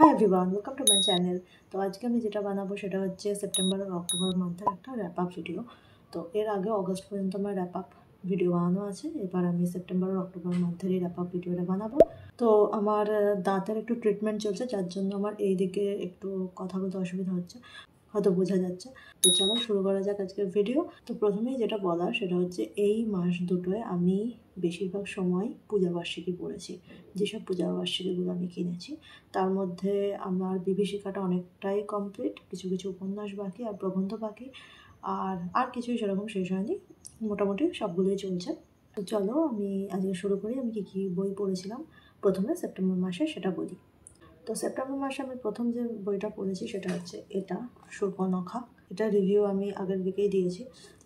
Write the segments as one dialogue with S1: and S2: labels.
S1: Hi everyone, welcome to my channel. তো আজকে আমি যেটা বানাবো সেটা হচ্ছে সেপ্টেম্বর আর অক্টোবর মান্থের একটা র্যাপ আপ ভিডিও। তো এর আগে অগস্ট পর্যন্ত আমার র্যাপ আপ ভিডিও বানানো আছে, এবার আমি সেপ্টেম্বর আর অক্টোবর মান্থের এই র্যাপ আপ ভিডিওটা বানাবো। তো আমার দাঁতের একটু ট্রিটমেন্ট চলছে, যার জন্য আমার এই দিকে একটু কথা বলতে অসুবিধা হচ্ছে, হয়তো বোঝা যাচ্ছে। তো চলো শুরু করা যাক আজকের ভিডিও। তো প্রথমেই যেটা বলার সেটা হচ্ছে এই মাস দুটোয় আমি বেশিরভাগ সময় পূজাবার্ষিকী পড়েছি। যেসব পূজাবার্ষিকীগুলো আমি কিনেছি তার মধ্যে আমার বিভীষিকাটা অনেকটাই কমপ্লিট, কিছু কিছু উপন্যাস বাকি আর প্রবন্ধ বাকি, আর কিছুই সেরকম শেষ হয়নি, মোটামুটি সবগুলোই চলছে। তো চলো আমি আজকে শুরু করি। আমি কী কী বই পড়েছিলাম প্রথমে সেপ্টেম্বর মাসে সেটা বলি। তো সেপ্টেম্বর মাসে আমি প্রথম যে বইটা পড়েছি সেটা হচ্ছে এটা, শূর্পণখা। এটা রিভিউ আমি আগের দিকেই দিয়েছি,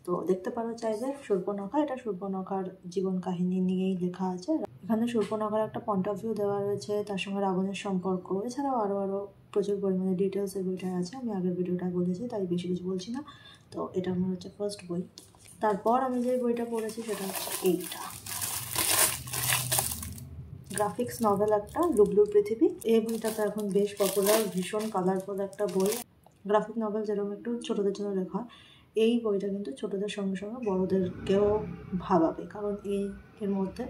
S1: তো দেখতে পারো চাইলে। শূর্পণখা, এটা শূর্পণখার জীবন কাহিনী নিয়েই লেখা আছে। এখানে শূর্পণখার একটা পয়েন্ট অফ ভিউ দেওয়া রয়েছে, তার সঙ্গে রাবণের সম্পর্ক, এছাড়াও আরও প্রচুর পরিমাণে ডিটেলস এই বইটায় আছে। আমি আগের ভিডিওটা বলেছি, তাই বেশি কিছু বলছি না। তো এটা আমার হচ্ছে ফার্স্ট বই। তারপর আমি যে বইটা পড়েছি সেটা হচ্ছে এইটা, গ্রাফিক্স নভেল একটা, লুবলুর পৃথিবী। এই বইটা তো এখন বেশ পপুলার, ভীষণ কালারফুল একটা বই। গ্রাফিক নভেল যেরকম একটু ছোটোদের জন্য লেখা, এই বইটা কিন্তু ছোটোদের সঙ্গে সঙ্গে বড়োদেরকেও ভাবাবে, কারণ এর মধ্যে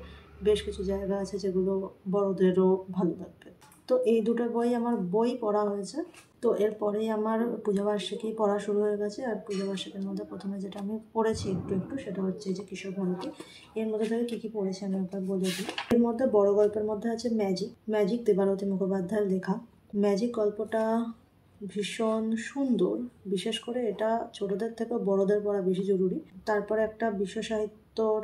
S1: বেশ কিছু জায়গা আছে যেগুলো বড়োদেরও ভালো লাগবে। তো এই দুটো বই আমার পড়া হয়েছে। তো এরপরেই আমার পূজাবার্ষিকী পড়া শুরু হয়ে গেছে। আর পূজাবার্ষিকীর মধ্যে প্রথমে যেটা আমি পড়েছি একটু একটু সেটা হচ্ছে যে কিশোর ভারতী। এর মধ্যে থেকে কী কী পড়েছি আমি একবার বলে দিই। এর মধ্যে বড় গল্পের মধ্যে আছে ম্যাজিক দেবারতী মুখোপাধ্যায়ের লেখা। ম্যাজিক গল্পটা ভীষণ সুন্দর, বিশেষ করে এটা ছোটদের থেকে বড়দের পড়া বেশি জরুরি। তারপরে একটা বিশ্ব সাহিত্যর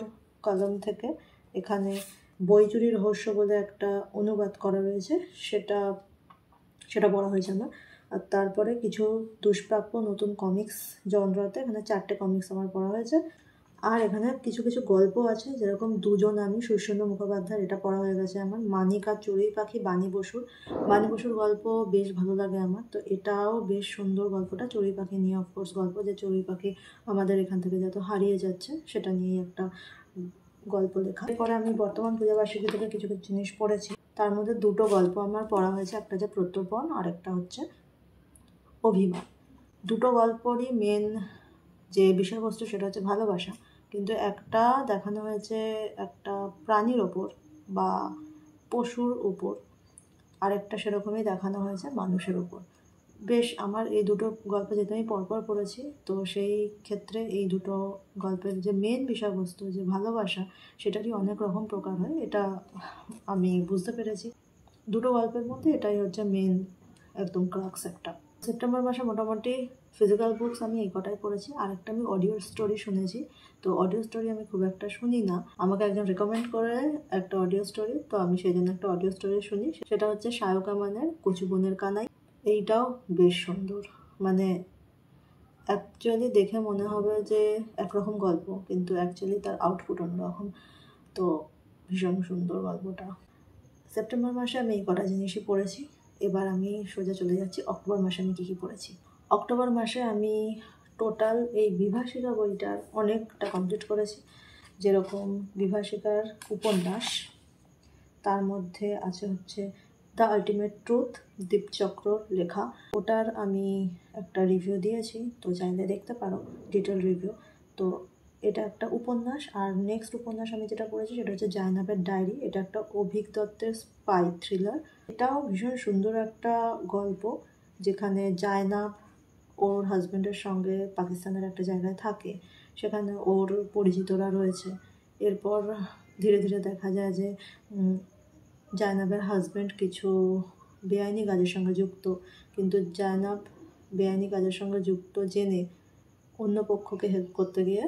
S1: কলম থেকে এখানে বই চুরির রহস্য বলে একটা অনুবাদ করা রয়েছে, সেটা পড়া হয়েছে আমার। আর তারপরে কিছু দুষ্প্রাপ্য নতুন কমিক্স জনরাতে এখানে 4টে কমিক্স আমার পড়া হয়েছে। আর এখানে কিছু কিছু গল্প আছে, যেরকম দুজন আমি শৈশন্য মুখোপাধ্যায়ের, এটা পড়া হয়ে গেছে আমার। মানিক আর চড়ুই পাখি, বাণী বসুর গল্প বেশ ভালো লাগে আমার। তো এটাও বেশ সুন্দর গল্পটা, চড়ুই পাখি নিয়ে অফকোর্স গল্প, যে চড়ুই পাখি আমাদের এখান থেকে যত হারিয়ে যাচ্ছে সেটা নিয়েই একটা গল্প লেখা। এরপরে আমি বর্তমান পূজাবার্ষিকী থেকে কিছু কিছু জিনিস পড়েছি, তার মধ্যে দুটো গল্প আমার পড়া হয়েছে, একটা যে প্রত্যর্পণ আর একটা হচ্ছে অভিমান। দুটো গল্পরই মেন যে বিষয়বস্তু সেটা হচ্ছে ভালোবাসা, কিন্তু একটা দেখানো হয়েছে একটা প্রাণীর ওপর বা পশুর উপর, আরেকটা সেরকমই দেখানো হয়েছে মানুষের উপর। বেশ, আমার এই দুটো গল্প যেহেতু আমি পরপর পড়েছি, তো সেই ক্ষেত্রে এই দুটো গল্পের যে মেন বিষয়বস্তু যে ভালোবাসা, সেটারই অনেক রকম প্রকার হয়, এটা আমি বুঝতে পেরেছি। দুটো গল্পের মধ্যে এটাই হচ্ছে মেন একদম ক্রাক্স একটা। সেপ্টেম্বর মাসে মোটামুটি ফিজিক্যাল বুকস আমি এই কটাই পড়েছি। আরেকটা আমি অডিও স্টোরি শুনেছি। তো অডিও স্টোরি আমি খুব একটা শুনি না, আমাকে একজন রেকমেন্ড করে একটা অডিও স্টোরি, তো আমি সেই জন্য একটা অডিও স্টোরি শুনি। সেটা হচ্ছে সায়কা মানের কচু বোনের কানাই। এইটাও বেশ সুন্দর, মানে অ্যাকচুয়ালি দেখে মনে হবে যে একরকম গল্প, কিন্তু অ্যাকচুয়ালি তার আউটপুট অন্যরকম। তো ভীষণ সুন্দর গল্পটা। সেপ্টেম্বর মাসে আমি এই কটা জিনিসই পড়েছি। এবার আমি সোজা চলে যাচ্ছি অক্টোবর মাসে আমি কী কী পড়েছি। অক্টোবর মাসে আমি টোটাল এই বিভাষিকা বইটার অনেকটা কমপ্লিট করেছি। যেরকম বিভাষিকার উপন্যাস, তার মধ্যে আছে হচ্ছে দ্য আল্টিমেট ট্রুথ, দীপচক্র লেখা, ওটার আমি একটা রিভিউ দিয়েছি, তো চাইলে দেখতে পারো ডিটেল রিভিউ। তো এটা একটা উপন্যাস। আর নেক্সট উপন্যাস আমি যেটা পড়েছি সেটা হচ্ছে জায়নাবের ডায়েরি। এটা একটা অভিক দত্তের স্পাই থ্রিলার। এটাও ভীষণ সুন্দর একটা গল্প, যেখানে জায়নাব ওর হাজব্যান্ডের সঙ্গে পাকিস্তানের একটা জায়গায় থাকে, সেখানে ওর পরিচিতরা রয়েছে। এরপর ধীরে ধীরে দেখা যায় যে জায়নাবের হাজব্যান্ড কিছু বেআইনি কাজের সঙ্গে যুক্ত, কিন্তু জায়নাব বেআইনি কাজের সঙ্গে যুক্ত জেনে অন্য পক্ষকে হেল্প করতে গিয়ে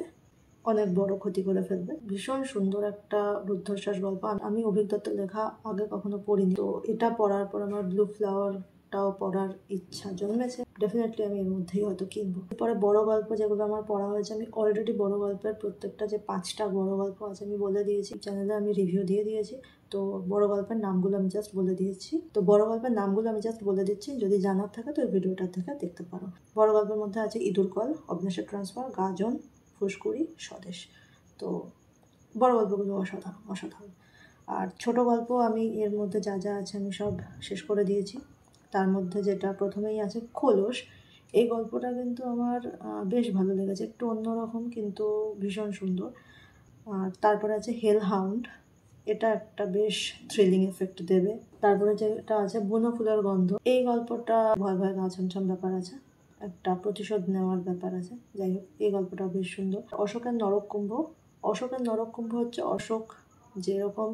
S1: অনেক বড় ক্ষতি করে ফেলবে। ভীষণ সুন্দর একটা রুদ্ধশ্বাস গল্প। আমি অভিক দত্তের লেখা আগে কখনো পড়িনি, তো এটা পড়ার পর আমার ব্লু ফ্লাওয়ারটাও পড়ার ইচ্ছা জন্মেছে। ডেফিনেটলি আমি এর মধ্যেই হয়তো কিনবো। এরপরে বড় গল্প যেগুলো আমার পড়া হয়েছে, আমি অলরেডি বড় গল্পের প্রত্যেকটা যে 5টা বড় গল্প আছে আমি বলে দিয়েছি, চ্যানেলে আমি রিভিউ দিয়ে দিয়েছি। তো বড় গল্পের নামগুলো আমি জাস্ট বলে দিচ্ছি। যদি জানার থাকে তো এই ভিডিওটা থেকে দেখতে পারো। বড় গল্পের মধ্যে আছে ইঁদুর কল, অবিনাশের ট্রান্সফার, গাজন, ফুসকুড়ি, স্বদেশ। তো বড় গল্পগুলো অসাধারণ। আর ছোট গল্প আমি এর মধ্যে যা যা আছে আমি সব শেষ করে দিয়েছি। তার মধ্যে যেটা প্রথমেই আছে খোলস। এই গল্পটা কিন্তু আমার বেশ ভালো লেগেছে, একটু অন্যরকম কিন্তু ভীষণ সুন্দর। আর তারপরে আছে হেল হাউন্ড, এটা একটা বেশ থ্রিলিং এফেক্ট দেবে। তারপরে যেটা আছে বুনো ফুলের গন্ধ, এই গল্পটা ভয় ভয় গা ছমছম ব্যাপার আছে, একটা প্রতিশোধ নেওয়ার ব্যাপার আছে। যাই হোক, এই গল্পটা বেশ সুন্দর। অশোকের নরককুম্ভ, অশোকের নরককুম্ভ হচ্ছে অশোক যেরকম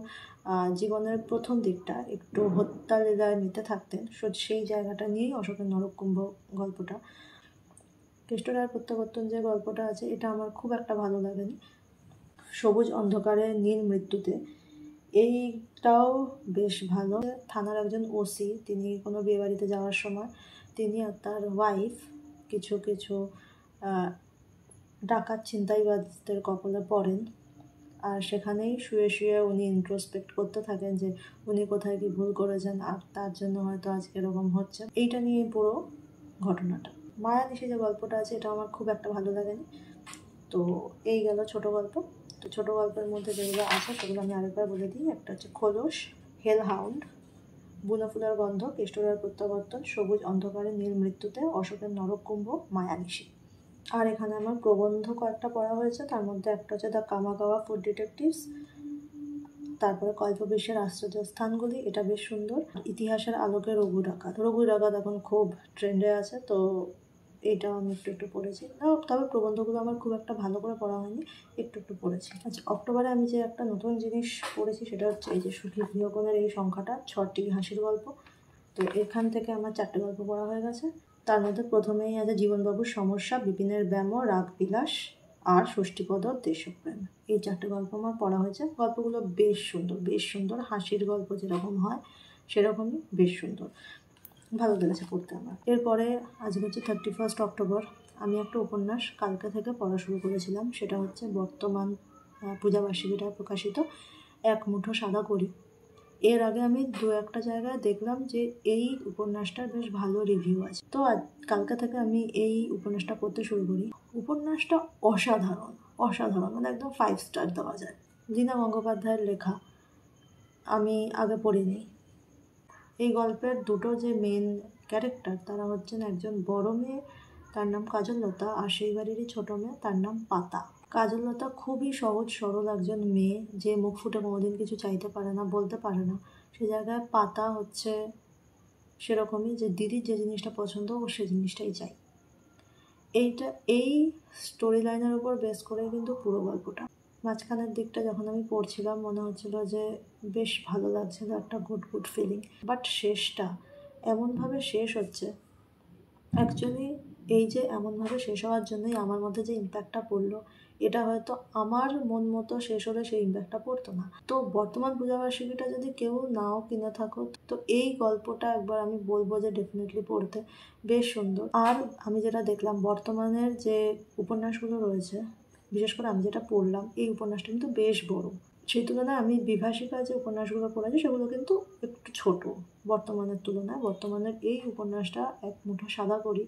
S1: জীবনের প্রথম দিকটা একটু হত্যা লীলায় মেতে থাকতেন, সেই জায়গাটা নিয়েই অশোকের নরককুম্ভ গল্পটা। কেষ্টরায়ের প্রত্যাবর্তন যে গল্পটা আছে, এটা আমার খুব একটা ভালো লাগেনি। সবুজ অন্ধকারে নীল মৃত্যুতে, এইটাও বেশ ভালো। থানার একজন ওসি, তিনি কোনো বিয়েবাড়িতে যাওয়ার সময় তিনি আর তার ওয়াইফ কিছু কিছু ডাকাত ছিনতাইবাজদের কবলে পড়েন, আর সেখানেই শুয়ে শুয়ে উনি ইন্ট্রোস্পেক্ট করতে থাকেন যে উনি কোথায় কি ভুল করেছেন আর তার জন্য হয়তো আজকে এরকম হচ্ছে। এইটা নিয়ে পুরো ঘটনাটা। মায়ানিশি যে গল্পটা আছে, এটা আমার খুব একটা ভালো লাগেনি। তো এই গেল ছোট গল্প। তো ছোট গল্পের মধ্যে যেগুলো আছে সেগুলো আমি আরেকবার বলে দিই। একটা হচ্ছে খোলস, হেল হাউন্ড, বুনো ফুলের গন্ধ, কেষ্টরায়ের প্রত্যাবর্তন, সবুজ অন্ধকারে নীল মৃত্যুতে, অশোকের নরককুম্ভ, মায়ানিশি। আর এখানে আমার প্রবন্ধ কয়েকটা পড়া হয়েছে, তার মধ্যে একটা হচ্ছে দ্য কামাগাওয়া ফুড ডিটেকটিভস, তারপরে কল্পবিশ্বের আশ্চর্য স্থানগুলি, এটা বেশ সুন্দর। ইতিহাসের আলোকে রঘু ডাকাত, রঘু ডাকাত এখন খুব ট্রেন্ডে আছে, তো এইটাও আমি একটু একটু পড়েছি। তবে প্রবন্ধগুলো আমার খুব একটা ভালো করে পড়া হয়নি, একটু একটু পড়েছি। আচ্ছা, অক্টোবরে আমি যে একটা নতুন জিনিস পড়েছি সেটা হচ্ছে এই যে সুখী গৃহকোণের এই সংখ্যাটা, 6টি হাসির গল্প। তো এখান থেকে আমার 4টে গল্প পড়া হয়ে গেছে। তার মধ্যে প্রথমেই আছে জীবনবাবুর সমস্যা, বিপিনের ব্যামো, রাগ বিলাস আর ষষ্ঠীপদ দেশপ্রেম। এই 4টে গল্প আমার পড়া হয়েছে। গল্পগুলো বেশ সুন্দর, বেশ সুন্দর। হাসির গল্প যেরকম হয় সেরকমই বেশ সুন্দর, ভালো লেগেছে পড়তে আমার। এরপরে আজকে হচ্ছে 31 অক্টোবর। আমি একটা উপন্যাস কালকে থেকে পড়া শুরু করেছিলাম, সেটা হচ্ছে বর্তমান পূজাবার্ষিকীটায় প্রকাশিত এক মুঠো সাদা কড়ি। এর আগে আমি 2-1টা জায়গায় দেখলাম যে এই উপন্যাসটার বেশ ভালো রিভিউ আছে, তো কালকে থেকে আমি এই উপন্যাসটা পড়তে শুরু করি। উপন্যাসটা অসাধারণ, অসাধারণ, মানে একদম 5 স্টার দেওয়া যায়। দীনা গঙ্গোপাধ্যায়ের লেখা, আমি আগে পড়িনি। এই গল্পের দুটো যে মেন ক্যারেক্টার, তারা হচ্ছেন একজন বড় মেয়ে, তার নাম কাজললতা, আর সেই বাড়িরই ছোটো মেয়ে, তার নাম পাতা। কাজললতা খুবই সহজ সরল একজন মেয়ে, যে মুখ ফুটে কোনোদিন কিছু চাইতে পারে না, বলতে পারে না। সে জায়গায় পাতা হচ্ছে সেরকমই, যে দিদির যে জিনিসটা পছন্দ ও সে জিনিসটাই চাই। এই স্টোরি লাইনের উপর বেস করে কিন্তু পুরো গল্পটা। মাঝখানের দিকটা যখন আমি পড়ছিলাম মনে হচ্ছিল যে বেশ ভালো লাগছিল, একটা গুড ফিলিং। বাট শেষটা এমনভাবে শেষ হচ্ছে, অ্যাকচুয়ালি এই যে এমনভাবে শেষ হওয়ার জন্যই আমার মধ্যে যে ইম্প্যাক্টটা পড়লো, এটা হয়তো আমার মন মতো শেষ হলে সেই ইম্প্যাক্টটা পড়তো না। তো বর্তমান পূজাবার্ষিকীটা যদি কেউ নাও কিনে থাকো, তো এই গল্পটা একবার আমি বলবো যে ডেফিনেটলি পড়তে, বেশ সুন্দর। আর আমি যেটা দেখলাম, বর্তমানের যে উপন্যাসগুলো রয়েছে, বিশেষ করে আমি যেটা পড়লাম, এই উপন্যাসটা কিন্তু বেশ বড়। সেই তুলনায় আমি বিভাষিকা যে উপন্যাসগুলো পড়েছি সেগুলো কিন্তু একটু ছোট বর্তমানের তুলনায়। বর্তমানের এই উপন্যাসটা এক মুঠো সাদা কড়ি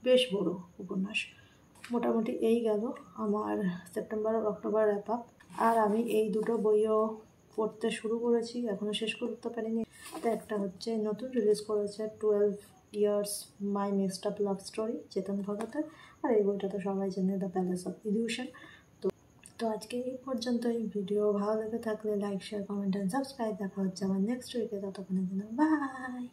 S1: বেশ বড় উপন্যাস। মোটামুটি এই গেল আমার সেপ্টেম্বর আর অক্টোবর র্যাপ আপ। আর আমি এই দুটো বইও পড়তে শুরু করেছি, এখনও শেষ করতে পারিনি। তো একটা হচ্ছে নতুন রিলিজ করেছে 12 ইয়ার্স মাই মিক্সড আপ লাভ স্টোরি, চেতন ভগতের। আর এই বইটা তো সবাই জানে, দ্য প্যালেস অফ ইলিউশন। তো আজকে এই পর্যন্ত। এই ভিডিও ভালো লেগে থাকলে like, share, comment and subscribe. দেখা হচ্ছে আমার নেক্সট উইকে, ততক্ষণের জন্য বাই।